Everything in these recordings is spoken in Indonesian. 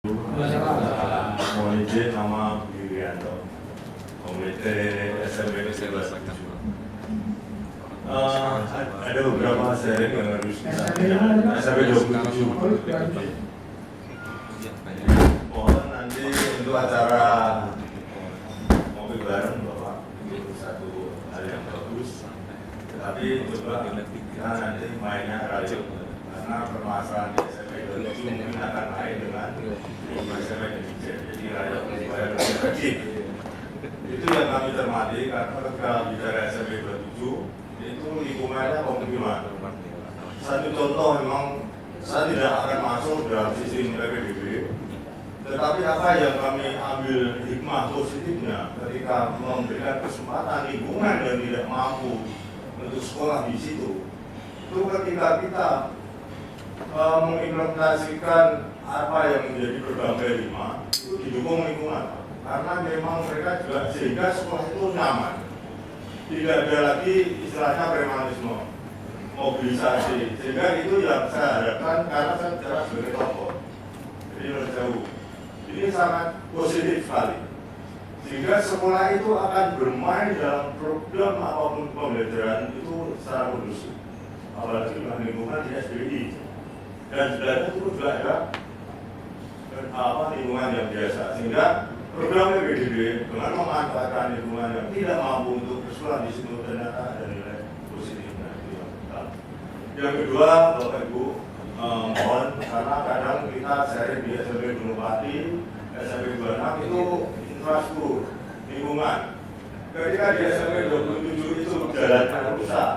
Mohon izin nama Yulianto, Komite SMP ada beberapa sharing yang harus kita SMP 27. Mohon nanti untuk acara ngopi bareng Bapak, itu satu hal yang bagus. Tetapi coba kita nanti mainnya radio, karena permasalahan di SMP 27 mungkin akan lain dengan SMP Indonesia. Jadi radio supaya lebih kecil. Itu yang kami cermati, karena ketika bicara SMP 27 itu lingkungannya pemukiman. Satu contoh memang saya tidak akan masuk dalam sistem PPDB, tetapi apa yang kami ambil hikmah positifnya ketika memberikan kesempatan lingkungan yang tidak mampu untuk sekolah di situ, itu ketika kita mengimplementasikan apa yang menjadi program B5 itu didukung lingkungan, karena memang mereka juga sehingga sekolah itu nyaman. Tidak ada lagi istilahnya premanisme, mobilisasi, sehingga itu yang saya harapkan, karena saya bicara sebagai tokoh, jadi harus jauh. Ini sangat positif sekali, sehingga sekolah itu akan bermain dalam program apapun pembelajaran itu secara kondusif, apalagi dengan lingkungan di SBI, dan sebenarnya itu juga ada lingkungan yang biasa, sehingga program PPDB dengan memanfaatkan lingkungan yang tidak mampu untuk bersekolah di situ ternyata ada nilai positifnya. Yang kedua, Bapak Ibu, mohon, karena kadang kita sharing di SMP Gunung Pati, SMP 26 itu infrastruktur lingkungan. Ketika di SMP 27 itu jalan rusak,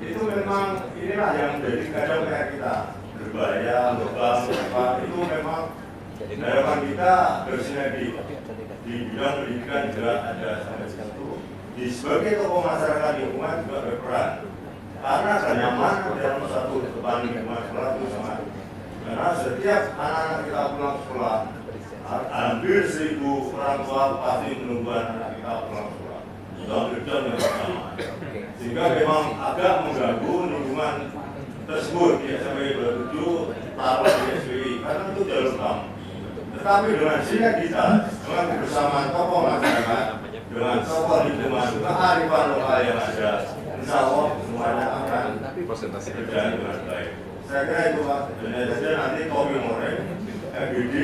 itu memang inilah yang menjadi kadang kayak kita berbahaya, lubang, itu memang harapan kita bersinergi di bidang pendidikan juga ada sampai situ. Di sebagai tokoh masyarakat lingkungan juga berperan, karena ada nyaman dalam satu depan lingkungan sekolah itu sangat. Karena setiap anak-anak kita pulang sekolah, hampir 1.000 orang tua pasti menunggu anak kita pulang sekolah. Sudah berjalan yang pertama, sehingga memang agak mengganggu lingkungan tersebut di SMP 27 taruh di SBI, karena itu jalur utama. Tetapi dengan sinergitas, dengan kebersamaan tokoh masyarakat, dengan tokoh lingkungan, kearifan lokal yang ada, insya Allah semuanya akan berjalan dengan baik. Saya kira itu Pak, dan nanti kopi moreng, FGD,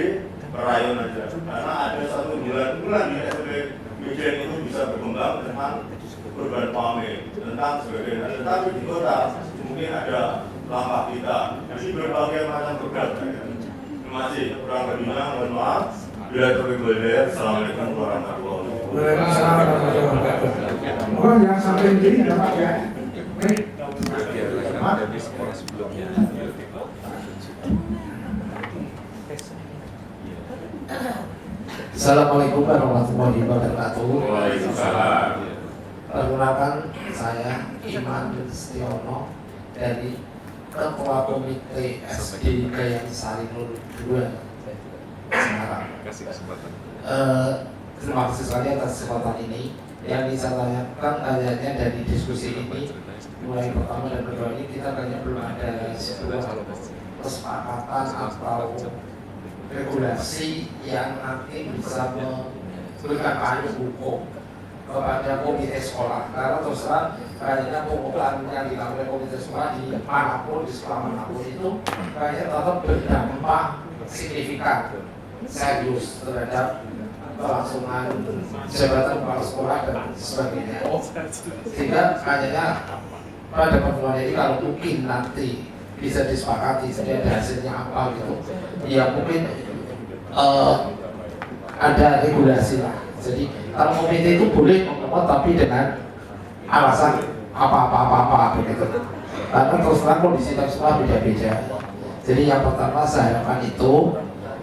perayon aja. Karena ada satu bulan di SMP Mijen itu bisa berkembang tentang urban farming, tentang sebagainya. Tetapi di kota mungkin ada langkah kita, jadi berbagai macam program. Terima kasih, kurang lebihnya mohon maaf. Bila terlibat, assalamualaikum warahmatullahi wabarakatuh. Oh, yang sampai ini dapat ya. Dari sekolah sebelumnya. Assalamualaikum warahmatullahi wabarakatuh. Waalaikumsalam. Perkenalkan, saya Iman Setiono dari Ketua Komite SD Gayam Sari 02 Semarang. Kasih kesempatan. Terima kasih sekali atas kesempatan ini. Yang bisa tanyakan kayaknya dari diskusi ini, mulai pertama dan kedua ini kita kayaknya belum ada sebuah kesepakatan atau regulasi yang nanti bisa memberikan payung hukum kepada komite sekolah. Karena terus terang kayaknya pengumpulan yang dilakukan oleh komite sekolah di manapun, di sekolah manapun itu kayaknya tetap berdampak signifikan, serius terhadap kelangsungan jabatan kepala sekolah dan sebagainya. Sehingga kayaknya pada pertemuan ini kalau mungkin nanti bisa disepakati, jadi ada hasilnya apa gitu, ya mungkin ada regulasi lah. Jadi kalau komite itu boleh ngomong tapi dengan alasan apa begitu. Karena terus terang kondisi sekolah beda-beda. Jadi yang pertama saya harapkan itu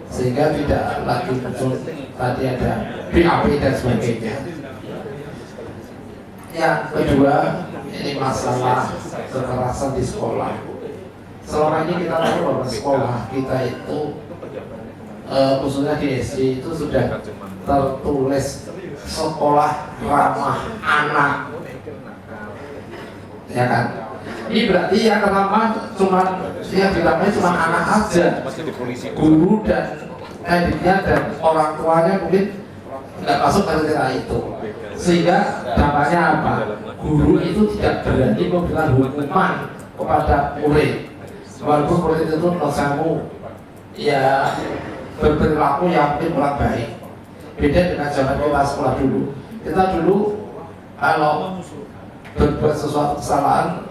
sehingga tidak lagi muncul tadi ada BAP dan sebagainya. Yang kedua ini masalah kekerasan di sekolah. Selama ini kita tahu bahwa sekolah kita itu khususnya di SD itu sudah tertulis sekolah ramah anak, ya kan? Ini berarti yang ramah cuma yang diramai cuma anak aja, guru dan ediknya dan orang tuanya mungkin nggak masuk kriteria itu, sehingga dampaknya apa? Guru itu tidak berani memberikan hukuman kepada murid, walaupun murid itu nosamu ya berperilaku yang mungkin kurang baik. Beda dengan zaman kita sekolah dulu. Kita dulu kalau berbuat sesuatu kesalahan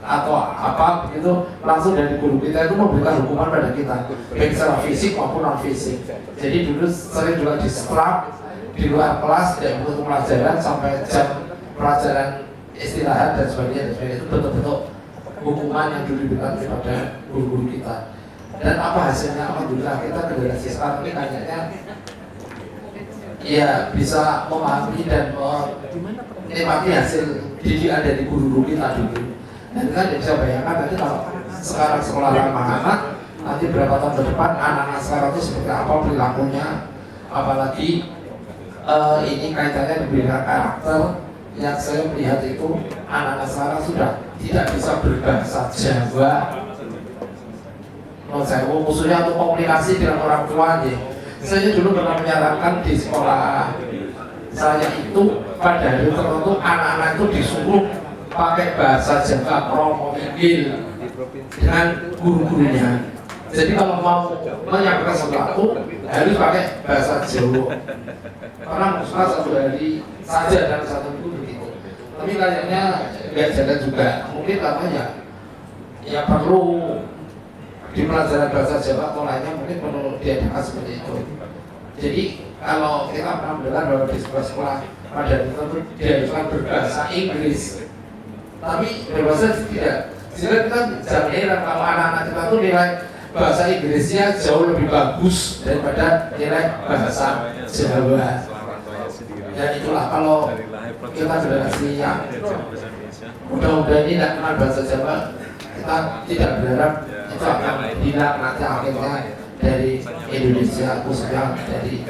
atau apa begitu, langsung dari guru kita itu memberikan hukuman pada kita, baik secara fisik maupun non fisik. Jadi dulu sering juga disetrap di luar kelas, tidak mengikuti pelajaran sampai jam pelajaran istirahat dan sebagainya, itu betul-betul hukuman yang dulu diberikan kepada guru-guru kita. Dan apa hasilnya? Alhamdulillah kita generasi sekarang ini kayaknya ya bisa memahami dan menikmati hasil didikan dari guru-guru kita dulu. Dan kita bisa bayangkan nanti kalau sekarang sekolah ramah anak, nanti berapa tahun ke depan anak-anak sekarang itu seperti apa perilakunya, apalagi ini kaitannya dengan karakter. Yang saya melihat itu anak-anak sekarang sudah tidak bisa berbahasa Jawa, menurut saya khususnya untuk komunikasi dengan orang tuanya. Saya dulu pernah menyarankan di sekolah saya itu pada hari tertentu anak-anak itu disuruh pakai bahasa Jawa promo inggil dengan guru-gurunya. Jadi kalau mau menyampaikan sesuatu harus pakai bahasa Jawa, karena maksudnya satu hari saja dalam satu minggu begitu. Tapi kayaknya nggak jalan juga, mungkin katanya ya perlu di pelajaran bahasa Jawa atau lainnya mungkin perlu diadakan seperti itu. Jadi kalau kita pernah mendengar bahwa di sekolah pada itu diharuskan berbahasa Inggris, tapi berbahasa tidak. Sehingga kita jangan heran kalau anak-anak kita tuh nilai bahasa Inggrisnya jauh lebih bagus daripada nilai bahasa Jawa. Dan itulah kalau kita generasi yang mudah-mudahan ini tidak kenal bahasa Jawa, kita tidak berharap itu akan hilang nanti akhirnya dari Indonesia, khususnya dari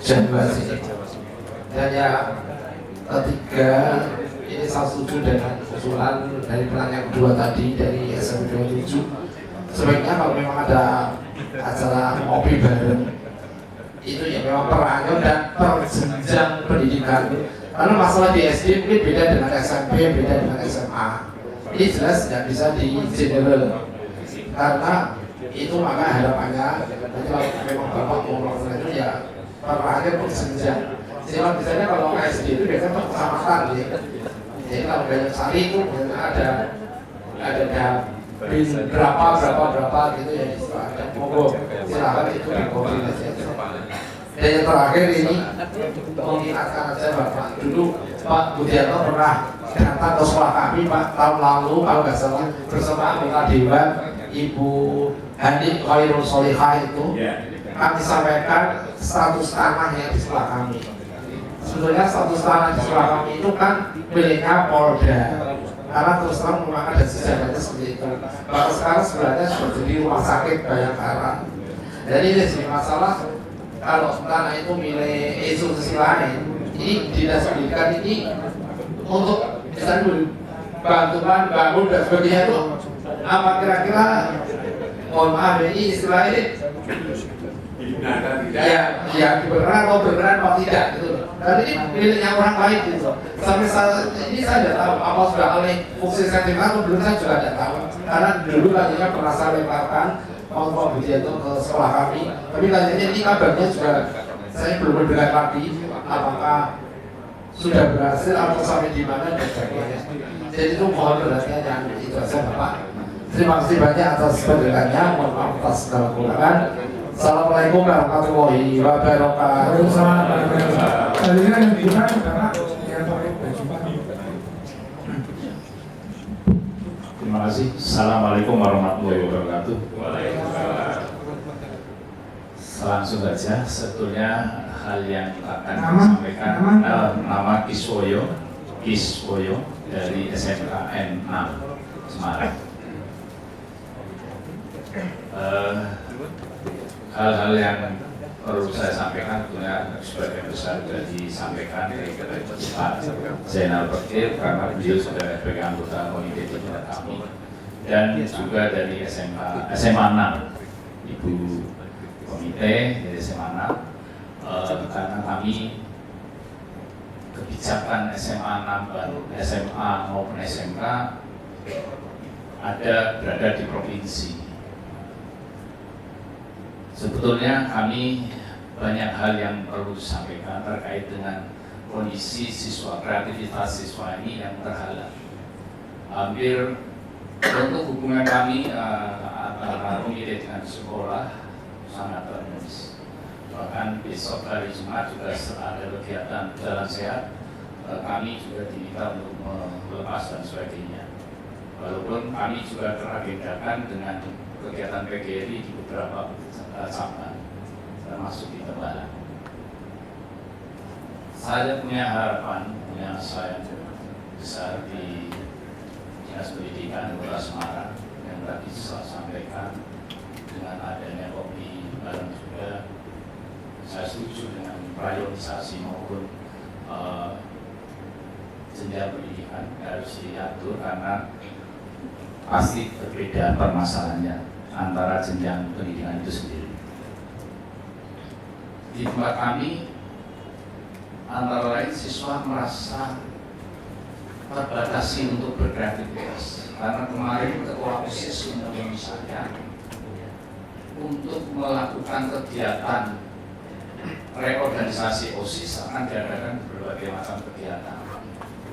Jawa sini. Dan yang ketiga, ini saya setuju dengan usulan dari pertanyaan kedua tadi dari SMP 27. Sebaiknya kalau memang ada acara ngopi bareng, itu ya memang perannya dan perjenjang pendidikan. Karena masalah di SD mungkin beda dengan SMP, beda dengan SMA. Ini jelas tidak bisa di general, karena itu maka harapannya nanti kalau memang bapak mau melakukan itu ya perannya perjenjang. Sehingga misalnya kalau SD itu biasanya perkecamatan ya. Jadi kalau banyak sari itu ada berapa gitu ya, ada monggo silakan itu dikoordinasi. Dan yang terakhir ini mengingatkan aja Bapak, dulu Pak Budiarto pernah datang ke sekolah kami Pak tahun lalu kalau nggak salah bersama anggota dewan Ibu Hani Khairul Solihah itu, kami sampaikan status tanah yang di sekolah kami. Sebetulnya status tanah di sekolah kami itu kan miliknya Polda, karena terus terang memang ada sejarahnya seperti itu. Bahkan sekarang sebenarnya sudah jadi rumah sakit Bayangkara. Jadi ini jadi masalah kalau tanah itu milik institusi lain, ini dinas pendidikan ini untuk misalnya bantuan bangun dan sebagainya itu apa kira-kira, mohon maaf ini istilahnya ya berperan atau berperan atau tidak gitu. Dan ini miliknya orang lain gitu. Sampai saat ini saya tidak tahu apa sudah alih fungsi sertifikat atau belum, saya juga tidak tahu. Karena dulu tadinya pernah saya lemparkan Pak Budiarto ke sekolah kami, tapi tadinya ini kabarnya juga saya belum mendengar lagi apakah sudah berhasil atau sampai di mana dan sebagainya. Jadi itu mohon perhatian yang itu saja Bapak. Terima kasih banyak atas pendengarannya, mohon maaf atas segala kekurangan. Assalamualaikum warahmatullahi wabarakatuh. Terima kasih. Assalamualaikum warahmatullahi wabarakatuh. Langsung saja, sebetulnya hal yang akan disampaikan nama Kiswoyo dari SMKN 6 Semarang. Hal-hal yang perlu saya sampaikan tentunya sebagian besar sudah disampaikan dari Pak Zainal Bakir, karena beliau sudah sebagai anggota komite tingkat kami, dan juga dari SMA 6 Ibu dari SMA 6 karena kami kebijakan SMA 6 dan SMA maupun SMK berada di provinsi. Sebetulnya kami banyak hal yang perlu disampaikan terkait dengan kondisi siswa, kreativitas siswa ini yang terhalang. Hampir untuk hubungan kami antara komite dengan sekolah sangat terus. Bahkan besok hari Jumat juga ada kegiatan jalan sehat, kami juga diminta untuk melepas dan sebagainya. Walaupun kami juga teragendakan dengan kegiatan PGRI di beberapa cabang, termasuk di Tembalang. Saya punya harapan, punya saya besar di Dinas Pendidikan Kota Semarang yang tadi saya sampaikan dengan adanya kopi bareng juga. Saya setuju dengan priorisasi maupun jenjang pendidikan harus diatur karena pasti berbeda permasalahannya antara jenjang pendidikan itu sendiri. Di tempat kami antara lain siswa merasa terbatasi untuk berkreativitas karena kemarin ketua OSIS menemui saya untuk melakukan kegiatan reorganisasi OSIS akan diadakan berbagai macam kegiatan.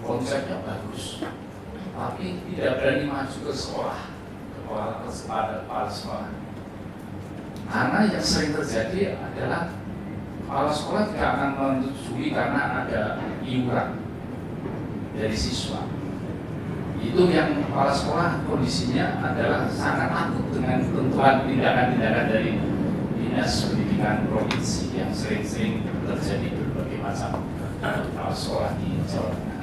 Konsepnya bagus, tapi tidak berani maju ke sekolah, kepada kepala sekolah. Karena yang sering terjadi adalah kepala sekolah tidak akan menyetujui karena ada iuran dari siswa. Itu yang kepala sekolah kondisinya adalah sangat takut dengan ketentuan tindakan-tindakan dari Dinas Pendidikan Provinsi yang sering-sering terjadi berbagai macam kepala sekolah di Jawa Tengah.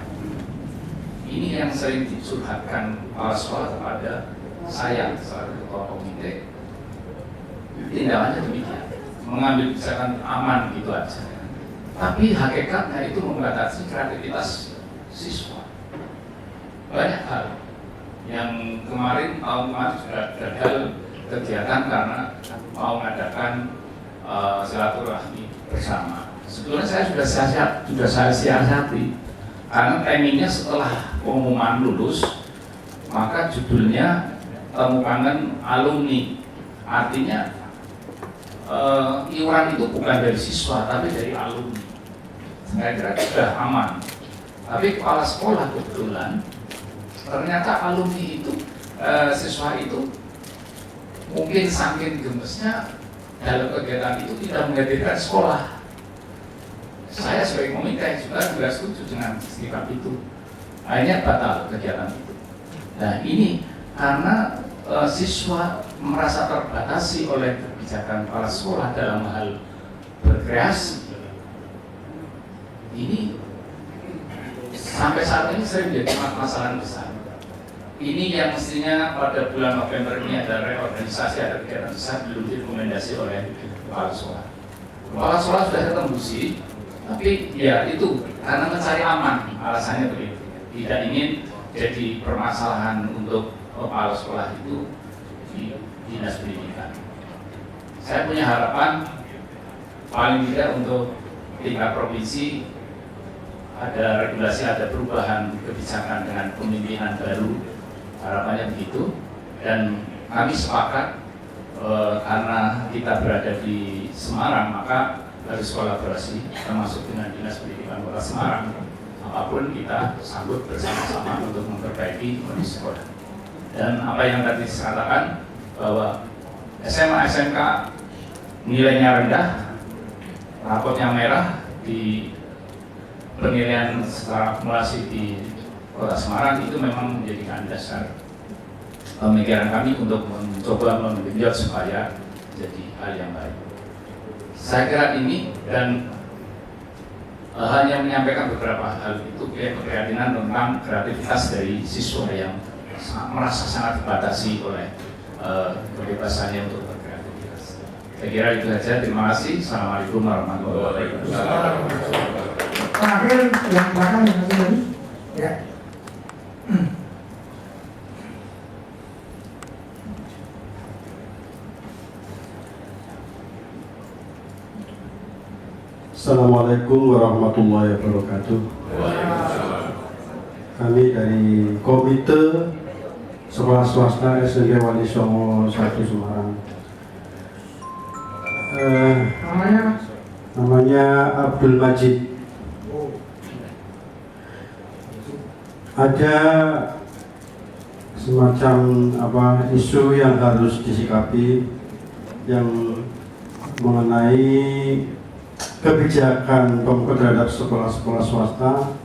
Ini yang sering dicurhatkan kepala sekolah kepada saya sebagai ketua komite. Tindakannya demikian, mengambil kebijakan aman gitu aja. Tapi hakikatnya itu membatasi kreativitas siswa. Banyak hal yang kemarin tahun kemarin sudah gagal kegiatan karena mau mengadakan silaturahmi bersama. Sebetulnya saya sudah saya siasati karena timingnya setelah pengumuman lulus, maka judulnya Temu Kangen Alumni. Artinya iuran itu bukan dari siswa tapi dari alumni. Saya kira sudah aman. Tapi kepala sekolah kebetulan ternyata alumni itu siswa itu mungkin saking gemesnya dalam kegiatan itu tidak menghadirkan sekolah. Saya sebagai komite juga tidak setuju dengan sikap itu. Akhirnya batal kegiatan itu. Nah ini karena siswa merasa terbatasi oleh kebijakan kepala sekolah dalam hal berkreasi. Ini sampai saat ini sering menjadi masalah besar. Ini yang mestinya pada bulan November ini ada reorganisasi, ada kegiatan besar belum direkomendasi oleh kepala sekolah. Kepala sekolah sudah ketembusi, tapi ya itu karena mencari aman, alasannya begitu. Tidak ingin jadi permasalahan untuk kepala sekolah itu di Dinas Pendidikan. Saya punya harapan paling tidak untuk tingkat provinsi ada regulasi, ada perubahan kebijakan dengan pemimpinan baru, harapannya begitu. Dan kami sepakat karena kita berada di Semarang maka harus kolaborasi termasuk dengan Dinas Pendidikan Kota Semarang. Apapun kita sambut bersama-sama untuk memperbaiki kondisi sekolah. Dan apa yang tadi saya katakan bahwa SMA SMK nilainya rendah, rapotnya merah di penilaian secara akumulasi di Kota Semarang itu memang menjadikan dasar pemikiran kami untuk mencoba menggenjot supaya jadi hal yang baik. Saya kira ini dan hanya menyampaikan beberapa hal itu keprihatinan tentang kreativitas dari siswa yang merasa sangat dibatasi oleh kebebasannya untuk berkreativitas. Saya kira itu saja. Terima kasih. Assalamualaikum warahmatullahi wabarakatuh. Terakhir yang belakang yang satu lagi. Ya. Assalamualaikum warahmatullahi wabarakatuh. Kami dari Komite Sekolah Swasta SMP Wali Songo 1 Semarang. Namanya Abdul Majid. Ada semacam isu yang harus disikapi yang mengenai kebijakan Pemkot terhadap sekolah-sekolah swasta,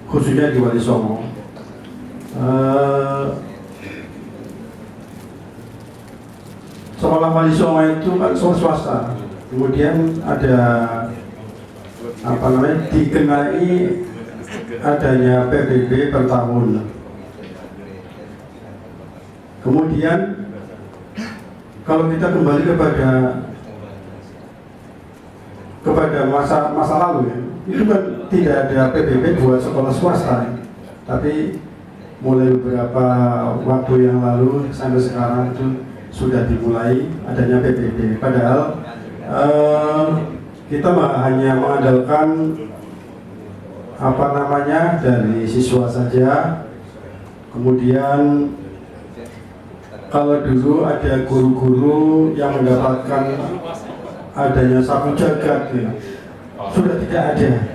khususnya di Wali Songo. Sekolah Wali Songo itu kan sekolah swasta, kemudian ada dikenai adanya PBB per tahun. Kemudian kalau kita kembali kepada masa lalu ya, itu kan tidak ada PBB buat sekolah swasta, tapi mulai beberapa waktu yang lalu sampai sekarang itu sudah dimulai adanya PBB. Padahal kita hanya mengandalkan dari siswa saja. Kemudian kalau dulu ada guru-guru yang mendapatkan adanya sapu jagat ya, sudah tidak ada,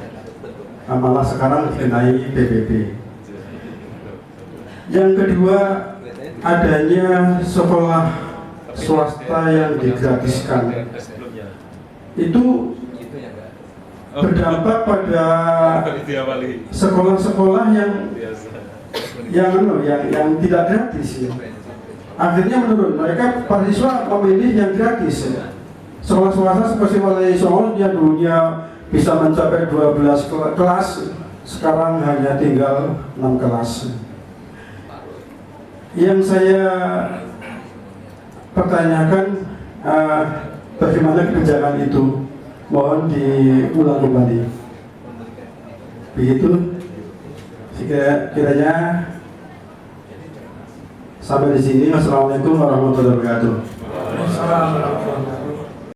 malah sekarang dikenai PBB. Yang kedua, adanya sekolah swasta yang digratiskan, itu berdampak pada sekolah-sekolah yang tidak gratis ya. Akhirnya menurun, mereka para siswa memilih yang gratis ya. Sekolah swasta seperti Wali Songo yang dulunya bisa mencapai 12 kelas, sekarang hanya tinggal 6 kelas. Yang saya pertanyakan, bagaimana kebijakan itu, mohon diulang kembali. Begitu kiranya. Sampai di sini. Assalamualaikum warahmatullahi wabarakatuh.